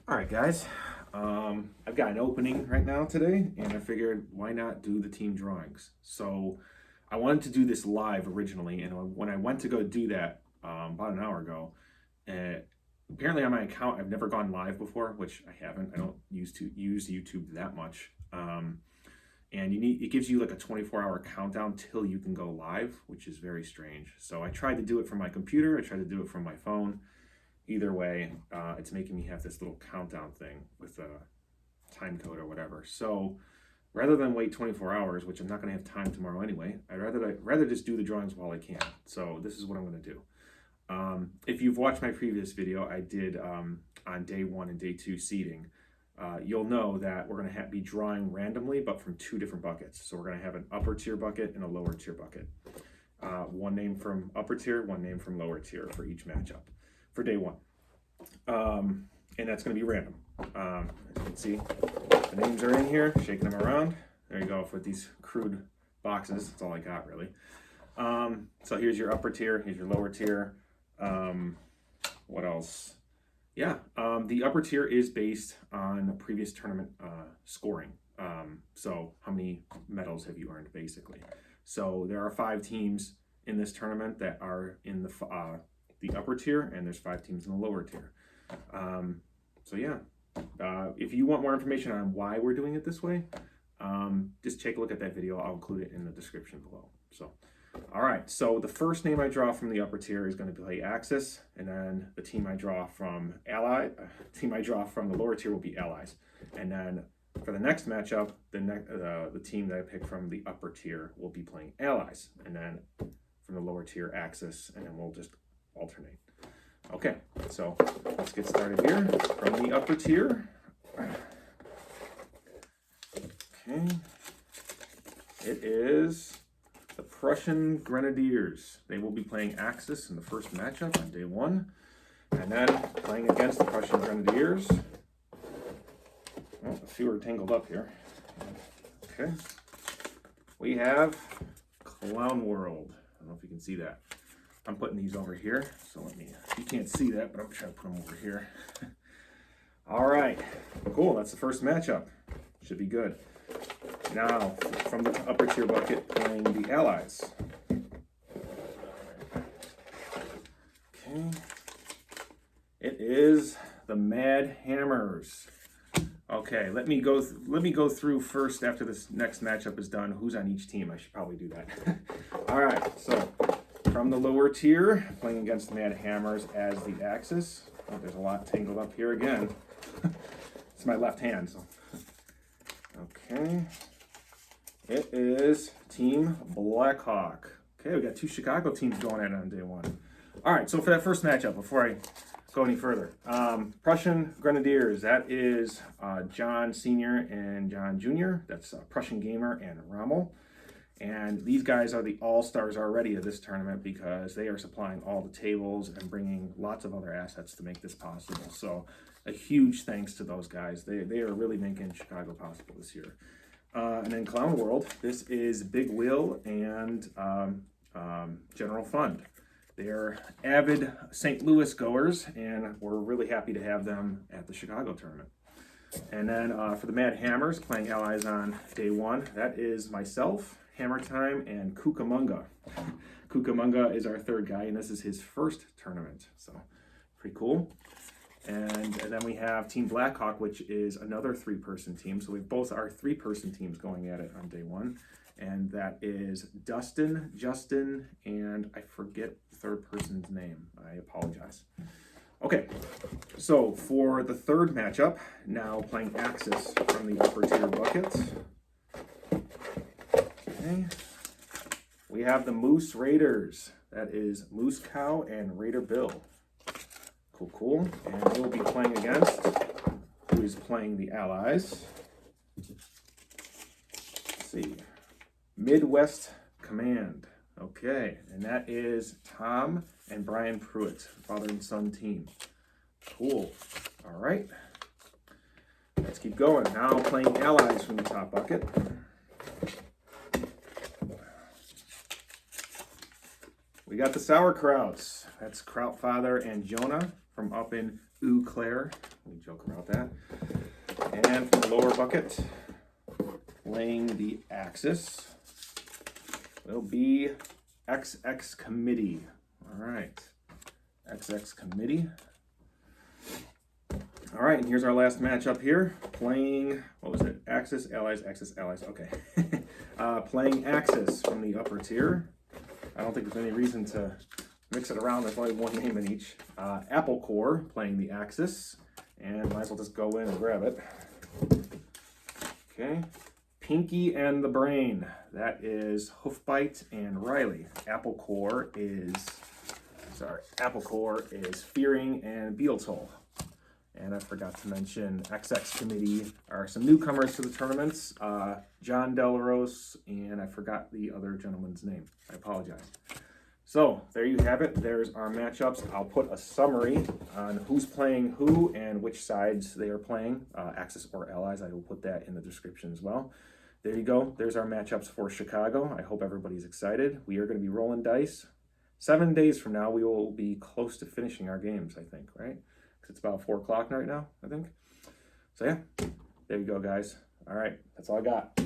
All right, guys. I've got an opening right now today, and I figured why not do the team drawings. So I wanted to do this live originally, and when I went to go do that about an hour ago, apparently on my account I've never gone live before, which I haven't. I don't use YouTube that much. And it gives you like a 24-hour countdown till you can go live, which is very strange. So I tried to do it from my computer. I tried to do it from my phone. Either way, it's making me have this little countdown thing with a time code or whatever. So rather than wait 24 hours, which I'm not going to have time tomorrow anyway, I'd rather just do the drawings while I can. So this is what I'm going to do. If you've watched my previous video, I did on day 1 and day 2 seeding. You'll know that we're going to be drawing randomly, but from 2 different buckets. So we're going to have an upper tier bucket and a lower tier bucket. One name from upper tier, one name from lower tier for each matchup for day 1. And that's going to be random. As you can see, the names are in here, shaking them around. There you go, with these crude boxes. That's all I got, really. So here's your upper tier, here's your lower tier. What else? Yeah, the upper tier is based on previous tournament scoring. So how many medals have you earned, basically? So there are 5 teams in this tournament that are in the upper tier, and there's 5 teams in the lower tier. So yeah, if you want more information on why we're doing it this way, just take a look at that video. I'll include it in the description below. So, all right, so the first name I draw from the upper tier is going to play Axis, and then the team I draw from the lower tier will be Allies. And then for the next matchup, the team that I pick from the upper tier will be playing Allies, and then from the lower tier, Axis, and then we'll just alternate. Okay, so let's get started here from the upper tier. Okay, it is the Prussian Grenadiers. They will be playing Axis in the first matchup on day 1, and then playing against the Prussian Grenadiers. Oh, a few are tangled up here. Okay, we have Clown World. I don't know if you can see that. I'm putting these over here, so you can't see that, but I'm trying to put them over here. All right, cool, that's the first matchup. Should be good. Now, from the upper tier bucket, playing the Allies. Okay, it is the Mad Hammers. Okay, let me go through first after this next matchup is done. Who's on each team? I should probably do that. All right, so from the lower tier, playing against the Mad Hammers as the Axis. Oh, there's a lot tangled up here again. It's my left hand. So. Okay. It is Team Blackhawk. Okay, we got 2 Chicago teams going at it on day 1. All right, so for that first matchup, before I go any further, Prussian Grenadiers, that is John Sr. and John Jr. That's Prussian Gamer and Rommel. And these guys are the all-stars already of this tournament because they are supplying all the tables and bringing lots of other assets to make this possible. So a huge thanks to those guys. They are really making Chicago possible this year. And then Clown World, this is Big Will and General Fund. They're avid St. Louis goers, and we're really happy to have them at the Chicago tournament. And then for the Mad Hammers, playing Allies on day 1, that is myself, Hammer Time, and Cucamonga. Cucamonga is our 3rd guy, and this is his first tournament, so pretty cool. And then we have Team Blackhawk, which is another 3-person team. So we have both our 3-person teams going at it on day 1, and that is Dustin, Justin, and I forget the 3rd person's name. I apologize. Okay, so for the 3rd matchup, now playing Axis from the upper tier bucket. Okay, we have the Moose Raiders. That is Moose Cow and Raider Bill. Cool, cool. And we'll be playing against, who is playing the Allies. Let's see, Midwest Command. Okay, and that is Tom and Brian Pruitt, father and son team. Cool. All right. Let's keep going. Now playing Allies from the top bucket. We got the SourKrauts. That's Kraut Father and Jonah from up in Eau Claire, New joke about that. And from the lower bucket, playing the Axis, will be XX Committee. All right, XX Committee. All right, and here's our last matchup here. Playing, what was it? Axis, Allies, Axis, Allies. Okay. Playing Axis from the upper tier. I don't think there's any reason to mix it around. There's only one name in each. Apple Core playing the Axis. And might as well just go in and grab it. Okay. Pinky and the Brain. That is Hoofbite and Riley. Apple Core is Fearing and Beetletoll. And I forgot to mention XX Committee are some newcomers to the tournaments. John Delarose, and I forgot the other gentleman's name. I apologize. So there you have it. There's our matchups. I'll put a summary on who's playing who and which sides they are playing, Axis or Allies. I will put that in the description as well. There you go. There's our matchups for Chicago. I hope everybody's excited. We are going to be rolling dice. 7 days from now, we will be close to finishing our games, I think, right? It's about 4 o'clock right now, I think. So yeah, there you go, guys. All right, that's all I got.